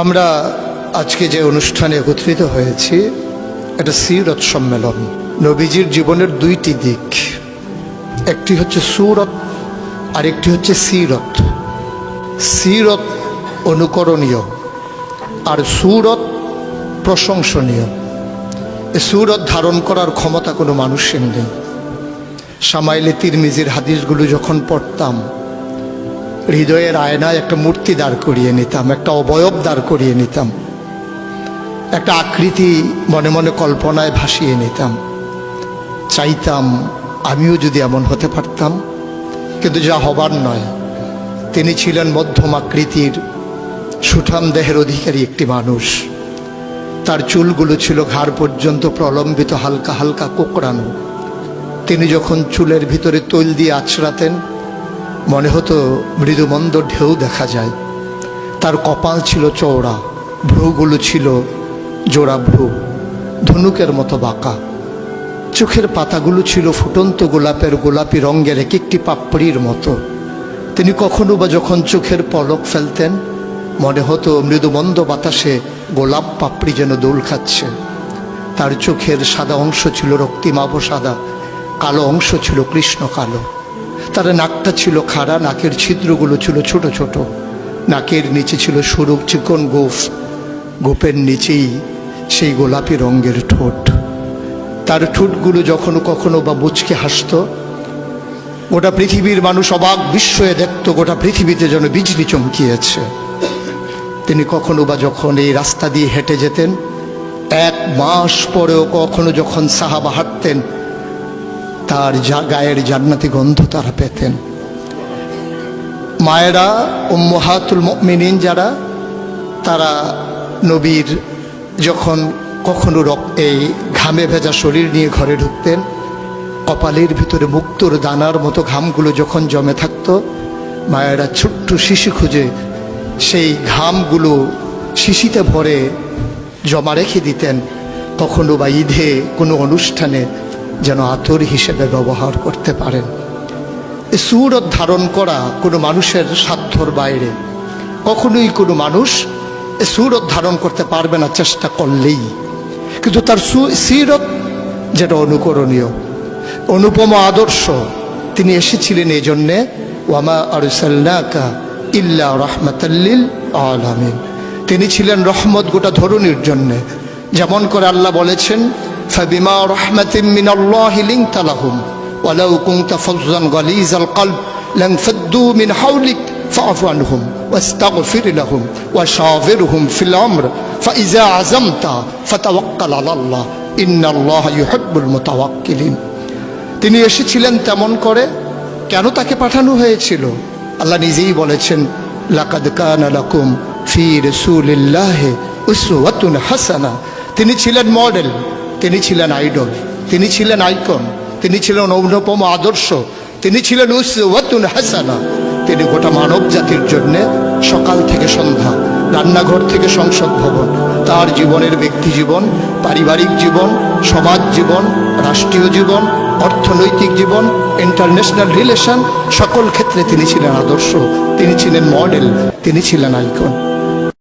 আমরা আজকে যে অনুষ্ঠানে একত্রিত হয়েছি এটা সিরত সম্মেলন। নবীজির জীবনের দুইটি দিক, একটি হচ্ছে সুরত আর একটি হচ্ছে সিরত। সিরত অনুকরণীয় আর সুরত প্রশংসনীয়। এ সুরত ধারণ করার ক্ষমতা কোনো মানুষের নেই। শামাইলে তিরমিজির হাদিসগুলো যখন পড়তাম, হৃদয়ের আয়নায় একটা মূর্তি দাঁড় করিয়ে নিতাম, একটা অবয়ব দাঁড় করিয়ে নিতাম, একটা আকৃতি মনে মনে কল্পনায় ভাসিয়ে নিতাম। চাইতাম আমিও যদি এমন হতে পারতাম, কিন্তু যা হবার নয়। তিনি ছিলেন মধ্যম আকৃতির সুঠাম দেহের অধিকারী একটি মানুষ। তার চুলগুলো ছিল ঘাড় পর্যন্ত প্রলম্বিত, হালকা হালকা কোকড়ানো। তিনি যখন চুলের ভিতরে তৈল দিয়ে আছড়াতেন, মনে হতো মৃদুমন্দ ঢেউ দেখা যায়। তার কপাল ছিল চওড়া, ভ্রুগুলো ছিল জোড়া ভ্রু, ধনুকের মতো বাঁকা। চোখের পাতাগুলো ছিল ফুটন্ত গোলাপের গোলাপি রঙের এক একটি পাপড়ির মতো। তিনি কখনো বা যখন চোখের পলক ফেলতেন, মনে হতো মৃদুমন্দ বাতাসে গোলাপ পাপড়ি যেন দোল খাচ্ছে। তার চোখের সাদা অংশ ছিল রক্তিমাভ সাদা, কালো অংশ ছিল কৃষ্ণ কালো। তার নাকটা ছিল খাড়া, নাকের ছিদ্রগুলো ছিল ছোট ছোট। নাকের নিচে ছিল সরু চিকন গোঁফ, গোঁফের নিচেই সেই গোলাপি রঙের ঠোঁট। তার ঠোঁটগুলো যখন কখনো বা মুচকে হাসত, গোটা পৃথিবীর মানুষ অবাক বিস্ময়ে দেখত গোটা পৃথিবীতে যেন বিজলি চমকিয়েছে। তিনি কখনো বা যখন এই রাস্তা দিয়ে হেঁটে যেতেন, 1 মাস পরেও কখনো যখন সাহাবা হাঁটতেন, তার গায়ের জান্নাতি গন্ধ তারা পেতেন। মায়েরা উম্মাহাতুল মুমিনিন যারা, তারা নবীর যখন কখনো এই ঘামে ভেজা শরীর নিয়ে ঘরে ঢুকতেন, কপালের ভিতরে মুক্তোর দানার মতো ঘামগুলো যখন জমে থাকত, মায়েরা ছোট্ট শিশি খুঁজে সেই ঘামগুলো শিশিতে ভরে জমা রেখে দিতেন, কখনো বা ঈদে কোনো অনুষ্ঠানে যেন আতর হিসেবে ব্যবহার করতে পারেন। এই সুরত ধারণ করা কোনো মানুষের সাধ্যর বাইরে। কখনোই কোনো মানুষ এই সুরত ধারণ করতে পারবে না চেষ্টা করলেই। কিন্তু তার সিরত যেটা অনুকরণীয়, অনুপম আদর্শ। তিনি এসেছিলেন এই জন্যে, ওয়ামা আরসালনাকা ইল্লা রাহমাতাল লিল আলামিন। তিনি ছিলেন রহমত গোটা ধরনীর জন্যে। যেমন করে আল্লাহ বলেছেন, ফাবিমা রাহমাতিন মিনাল্লাহি লিনতা লাহুম ওয়ালাউ কুনতা ফাজ্জান গালিজাল কলব লানফাদ্দু মিন হাওলিক ফাআফু আনহুম ওয়াস্তাগফির লাহুম ওয়াশাওিরহুম ফিল আমর ফাইজা আযামতা ফাতাওয়াক্কাল আলাল্লাহ ইন্নাল্লাহা ইউহিব্বুল মুতাওয়াক্কিলিন। তিনি এসেছিলেন তেমন করে। কেন তাকে পাঠানো হয়েছিল? আল্লাহ নিজেই বলেছেন, লাকাদ কানা লাকুম ফি রাসূলিল্লাহি উসওয়াতুন হাসানা। তিনি ছিলেন মডেল, তিনি ছিলেন আইডল, তিনি ছিলেন আইকন, তিনি ছিলেন অনুপম আদর্শ, তিনি ছিলেন উসওয়াতুন হাসানা। তিনি গোটা মানব জাতির জন্যে সকাল থেকে সন্ধ্যা, রান্নাঘর থেকে সংসদ ভবন, তার জীবনের ব্যক্তি জীবন, পারিবারিক জীবন, সমাজ জীবন, রাষ্ট্রীয় জীবন, অর্থনৈতিক জীবন, ইন্টারন্যাশনাল রিলেশন, সকল ক্ষেত্রে তিনি ছিলেন আদর্শ, তিনি ছিলেন মডেল, তিনি ছিলেন আইকন।